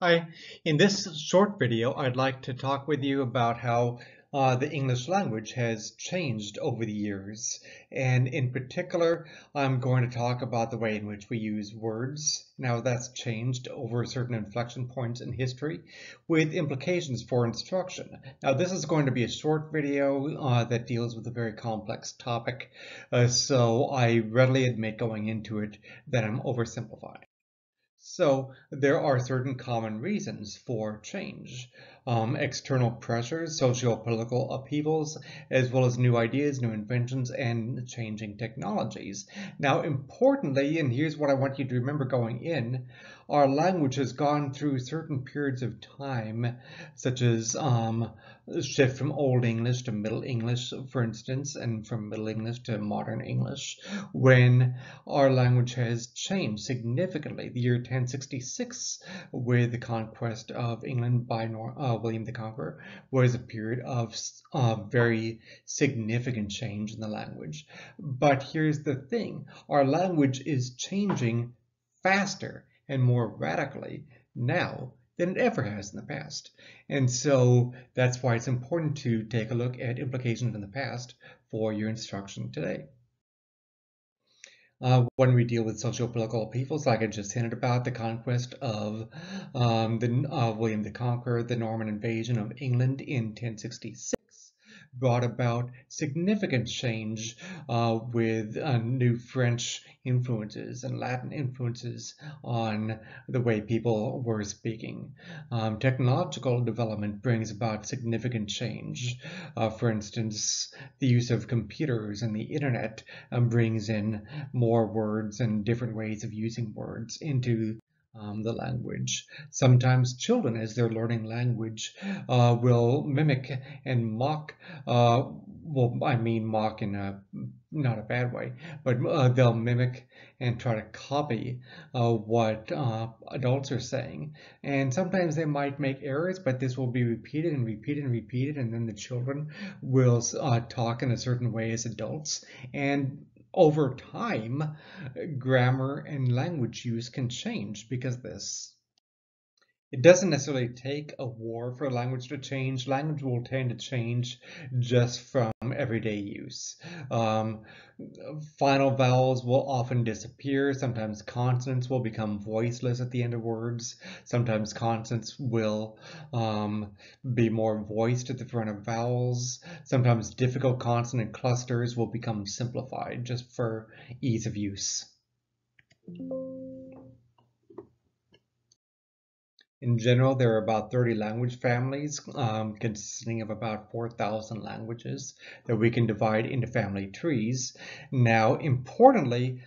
Hi, in this short video, I'd like to talk with you about how the English language has changed over the years. And in particular, I'm going to talk about the way in which we use words. Now that's changed over certain inflection points in history with implications for instruction. Now this is going to be a short video that deals with a very complex topic, so I readily admit going into it that I'm oversimplifying. So there are certain common reasons for change. External pressures, socio-political upheavals, as well as new ideas, new inventions, and changing technologies. Now, importantly, and here's what I want you to remember going in, our language has gone through certain periods of time, such as shift from Old English to Middle English, for instance, and from Middle English to Modern English, when our language has changed significantly. The year 1066, with the conquest of England by William the Conqueror, was a period of very significant change in the language. But here's the thing, our language is changing faster and more radically now than it ever has in the past. And so that's why it's important to take a look at implications in the past for your instruction today. When we deal with socio-political upheavals, like I just hinted about, the conquest of William the Conqueror, the Norman invasion of England in 1066, brought about significant change with new French influences and Latin influences on the way people were speaking. Technological development brings about significant change. For instance, the use of computers and the internet brings in more words and different ways of using words into the language. Sometimes children, as they're learning language, will mimic and mock, well, I mean mock in a not a bad way, but they'll mimic and try to copy what adults are saying. And sometimes they might make errors, but this will be repeated and repeated and repeated, and then the children will talk in a certain way as adults. And over time, grammar and language use can change because of this. It doesn't necessarily take a war for language to change. Language will tend to change just from everyday use. Final vowels will often disappear. Sometimes consonants will become voiceless at the end of words. Sometimes consonants will be more voiced at the front of vowels. Sometimes difficult consonant clusters will become simplified just for ease of use. In general, there are about 30 language families consisting of about 4,000 languages that we can divide into family trees. Now, importantly,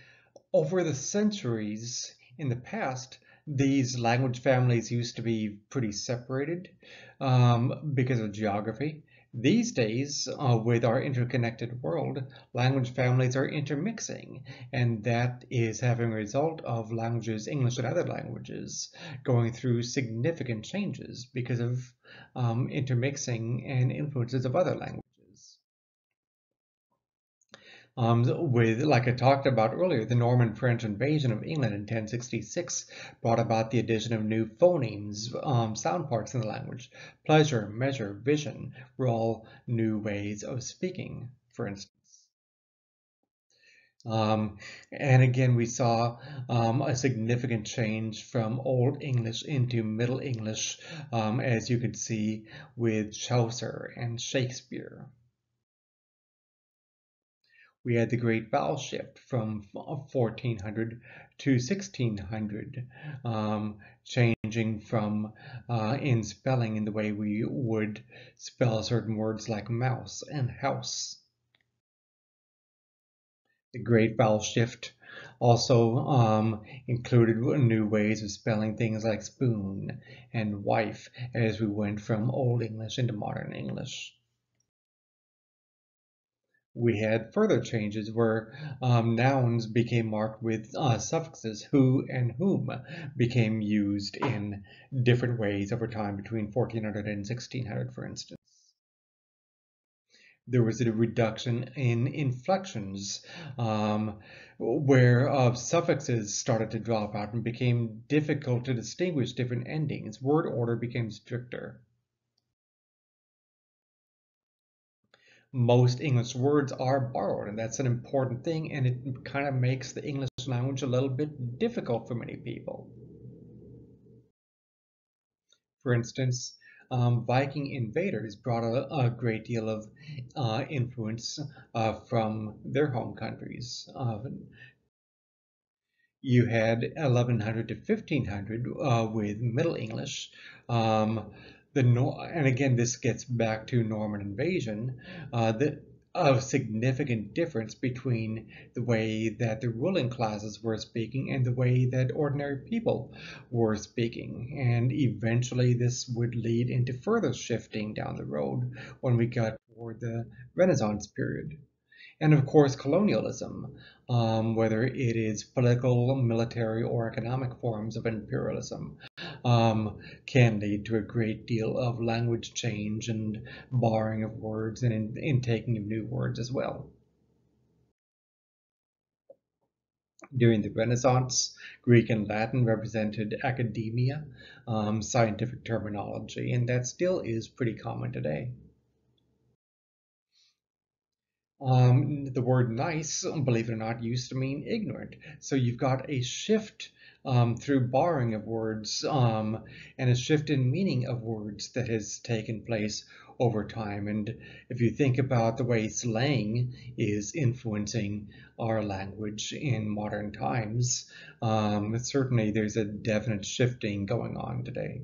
over the centuries in the past, these language families used to be pretty separated because of geography. These days, with our interconnected world, language families are intermixing, and that is having a result of languages, English and other languages, going through significant changes because of intermixing and influences of other languages. Like I talked about earlier, the Norman French invasion of England in 1066 brought about the addition of new phonemes, sound parts in the language. Pleasure, measure, vision were all new ways of speaking, for instance. And again, we saw a significant change from Old English into Middle English, as you could see with Chaucer and Shakespeare. We had the Great Vowel Shift from 1400 to 1600, changing from in spelling in the way we would spell certain words like mouse and house. The Great Vowel Shift also included new ways of spelling things like spoon and wife as we went from Old English into Modern English. We had further changes where nouns became marked with suffixes who and whom became used in different ways over time between 1400 and 1600, for instance. There was a reduction in inflections, where suffixes started to drop out and became difficult to distinguish different endings. Word order became stricter. Most English words are borrowed, and that's an important thing, and it kind of makes the English language a little bit difficult for many people. For instance, Viking invaders brought a great deal of influence from their home countries. You had 1100 to 1500 with Middle English. Um, and again, this gets back to Norman invasion. A significant difference between the way that the ruling classes were speaking and the way that ordinary people were speaking. And eventually, this would lead into further shifting down the road when we got toward the Renaissance period. And of course, colonialism, whether it is political, military, or economic forms of imperialism, can lead to a great deal of language change and borrowing of words and intaking of new words as well. During the Renaissance, Greek and Latin represented academia, scientific terminology, and that still is pretty common today. The word nice, believe it or not, used to mean ignorant. So you've got a shift through borrowing of words and a shift in meaning of words that has taken place over time. And if you think about the way slang is influencing our language in modern times, certainly there's a definite shifting going on today.